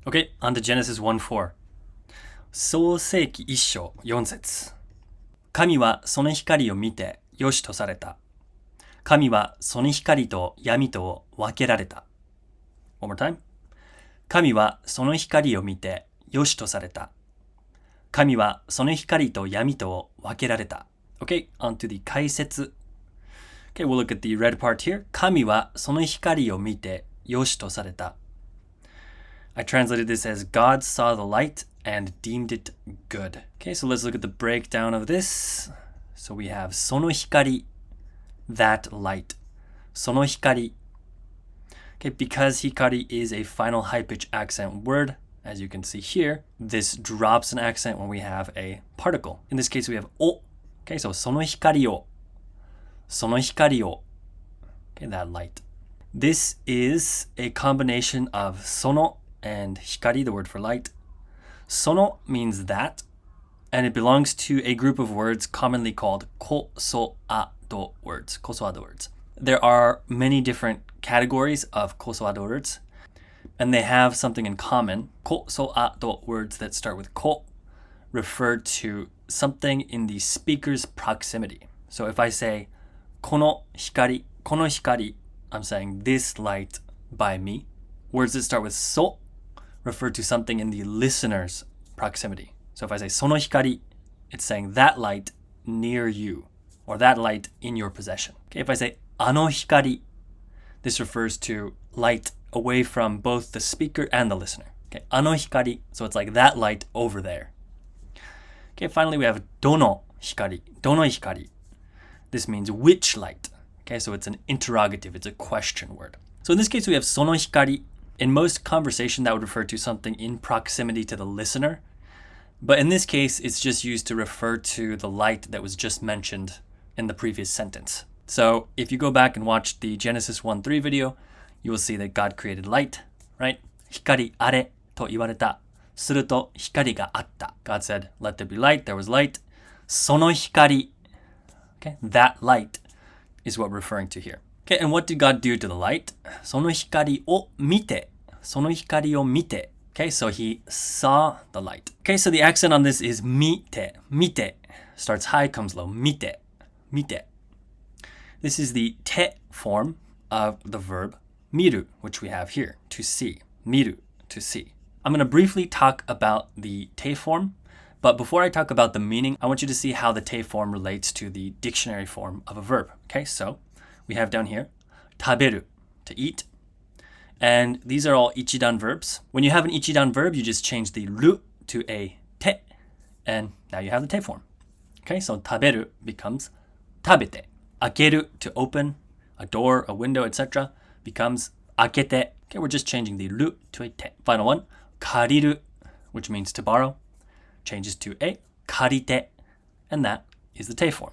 Okay, on to Genesis 1:4. 創世記1章4節。神はその光を見てよしとされた。神はその光と闇とを分けられた。One more time. 神はその光を見てよしとされた。神はその光と闇とを分けられた。Okay, on to the 解説。Okay, we'll look at the red part here. 神はその光を見てよしとされた。I translated this as God saw the light and deemed it good. Okay, so let's look at the breakdown of this. So we have その光, that light. その光. Okay, because hikari is a final high-pitch accent word, as you can see here, this drops an accent when we have a particle. In this case, we have o. Okay, so その光を. その光を. Okay, that light. This is a combination of その and hikari, the word for light. Sono means that, and it belongs to a group of words commonly called ko so ado words. Ko so ado words. There are many different categories of ko so ado words, and they have something in common. Ko so ado words that start with ko refer to something in the speaker's proximity. So if I say kono hikari, I'm saying this light by me. Words that start with so refer to something in the listener's proximity. So if I say その光, it's saying that light near you, or that light in your possession. Okay, if I say あの光, this refers to light away from both the speaker and the listener. Okay, あの光, so it's like that light over there. Okay, finally we have どの光. This means which light. Okay, so it's an interrogative, it's a question word. So in this case we have その光. In most conversation, that would refer to something in proximity to the listener. But in this case, it's just used to refer to the light that was just mentioned in the previous sentence. So if you go back and watch the Genesis 1:3 video, you will see that God created light, right? 光あれと言われた。すると光があった。God said, let there be light, there was light. その光, okay, that light is what we're referring to here. Okay, and what did God do to the light? その光を見て. その光を見て. Okay, so he saw the light. Okay, so the accent on this is 見て. 見て starts high, comes low. 見て. 見て. This is the て form of the verb 見る, which we have here, to see. 見る, to see. I'm going to briefly talk about the て form, but before I talk about the meaning, I want you to see how the て form relates to the dictionary form of a verb. Okay, so we have down here 食べる, to eat. And these are all ichidan verbs. When you have an ichidan verb, you just change the ru to a te, and now you have the te form. Okay, so 食べる becomes 食べて. 開ける to open a door, a window, etc. becomes 開けて. Okay, we're just changing the ru to a te. Final one, 借りる, which means to borrow, changes to a 借りて, and that is the te form.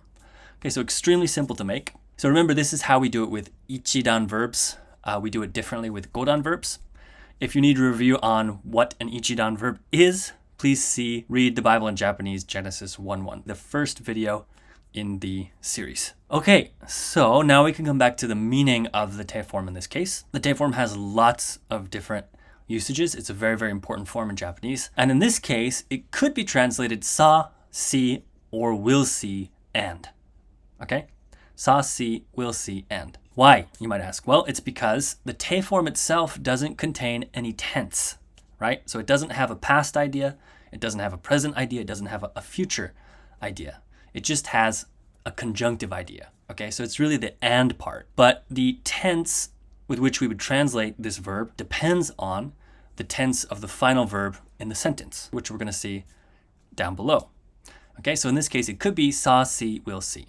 Okay, so extremely simple to make. So remember, this is how we do it with ichidan verbs. We do it differently with godan verbs. If you need a review on what an ichidan verb is, please read the Bible in Japanese, Genesis 1:1, the first video in the series. Okay, so now we can come back to the meaning of the te form in this case. The te form has lots of different usages. It's a very, very important form in Japanese. And in this case, it could be translated sa, see, or will see, and. Okay? Sa, see, will see, and. Why, you might ask? Well, it's because the te form itself doesn't contain any tense, right? So it doesn't have a past idea, it doesn't have a present idea, it doesn't have a future idea. It just has a conjunctive idea, okay? So it's really the and part. But the tense with which we would translate this verb depends on the tense of the final verb in the sentence, which we're going to see down below. Okay, so in this case, it could be sa, see, will see.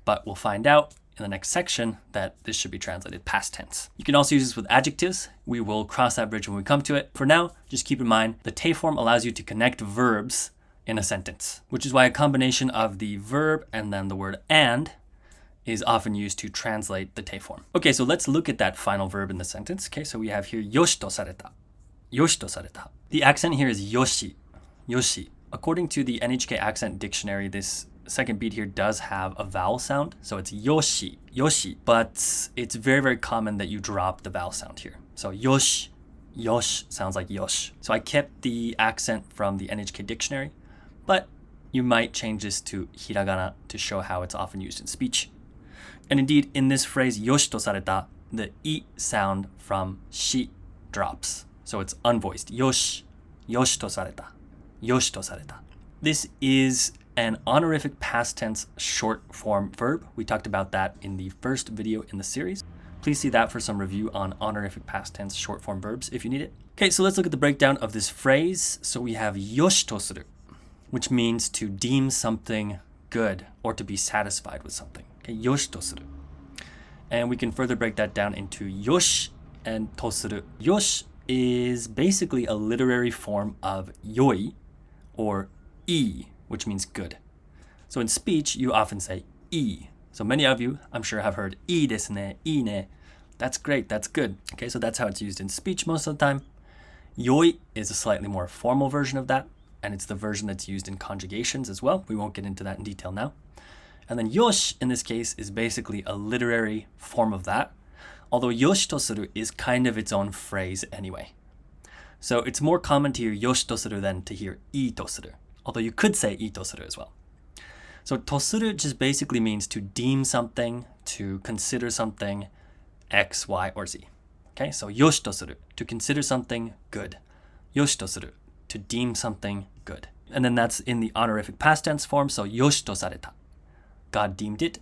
But we'll find out in the next section that this should be translated past tense. You can also use this with adjectives. We will cross that bridge when we come to it. For now, just keep in mind the te form allows you to connect verbs in a sentence, which is why a combination of the verb and then the word and is often used to translate the te form. Okay, so let's look at that final verb in the sentence. Okay, so we have here yoshi to sareta. Yoshi to sareta. The accent here is yoshi. Yoshi. According to the NHK Accent Dictionary, this second beat here does have a vowel sound, so it's yoshi, but it's very, very common that you drop the vowel sound here. So yoshi, yosh sounds like yosh. So I kept the accent from the NHK dictionary, but you might change this to hiragana to show how it's often used in speech. And indeed, in this phrase, yoshi to sareta, the I sound from shi drops. So it's unvoiced. Yoshi, yoshi to sareta, yoshi to sareta. This is an honorific past tense short form verb. We talked about that in the first video in the series. Please see that for some review on honorific past tense short form verbs if you need it. Okay, so let's look at the breakdown of this phrase. So we have yoshi to suru, which means to deem something good or to be satisfied with something. Okay, yoshi to suru. And we can further break that down into yoshi and to suru. Yoshi is basically a literary form of yoi or ii, which means good. So in speech, you often say ii. So many of you, I'm sure, have heard ii desu ne, ii ne. That's great, that's good. Okay, so that's how it's used in speech most of the time. Yoi is a slightly more formal version of that, and it's the version that's used in conjugations as well. We won't get into that in detail now. And then yosh, in this case, is basically a literary form of that, although yoshi to suru is kind of its own phrase anyway. So it's more common to hear yoshi to suru than to hear ii to suru, although you could say ii to suru as well. So to suru just basically means to deem something, to consider something, X, Y, or Z. Okay, so yoshi to suru, to consider something good. Yoshi to suru, to deem something good. And then that's in the honorific past tense form, so yoshi to sareta. God deemed it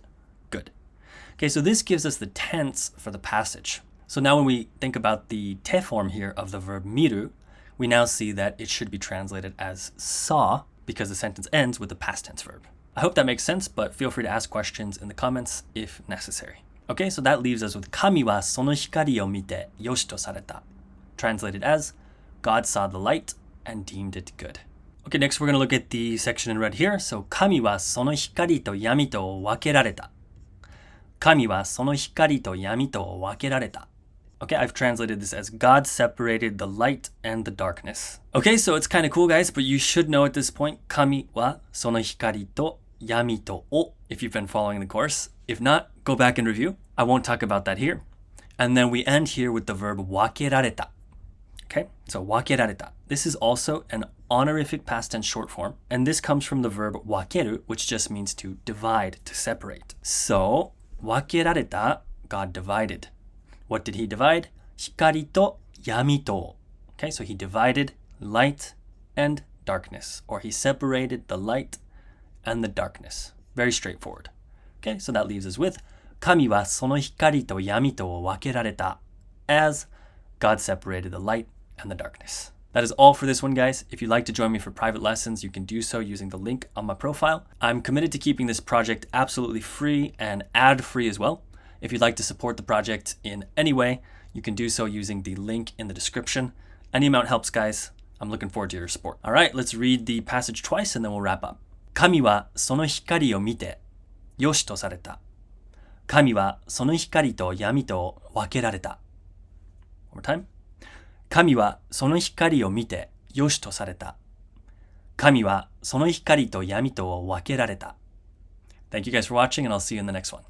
good. Okay, so this gives us the tense for the passage. So now when we think about the te form here of the verb miru, we now see that it should be translated as saw because the sentence ends with the past tense verb. I hope that makes sense, but feel free to ask questions in the comments if necessary. Okay, so that leaves us with Kami wa sono hikari o mite yoshi to sareta. Translated as, God saw the light and deemed it good. Okay, next we're going to look at the section in red here. So, Kami wa sono hikari to yami to wakerareta. Kami wa sono hikari to yami to wakerareta. Okay, I've translated this as God separated the light and the darkness. Okay, so it's kind of cool, guys, but you should know at this point, Kami wa sono hikari to yami to o, if you've been following the course. If not, go back and review. I won't talk about that here. And then we end here with the verb wakerareta. Okay, so wakerareta. This is also an honorific past tense short form, and this comes from the verb wakeru, which just means to divide, to separate. So, wakerareta, God divided. What did he divide? Hikari to yami to. Okay, so he divided light and darkness, or he separated the light and the darkness. Very straightforward. Okay, so that leaves us with Kami wa sono hikari to yami to wakerareta, as God separated the light and the darkness. That is all for this one, guys. If you'd like to join me for private lessons, you can do so using the link on my profile. I'm committed to keeping this project absolutely free and ad-free as well. If you'd like to support the project in any way, you can do so using the link in the description. Any amount helps, guys. I'm looking forward to your support. All right, let's read the passage twice and then we'll wrap up. Kami wa sono hikari o mite, yoshi to sareta. Kami wa sono hikari to yami to wakerareta. One more time. 神はその光を見てよしとされた。神はその光と闇とを分けられた。Thank you guys for watching and I'll see you in the next one.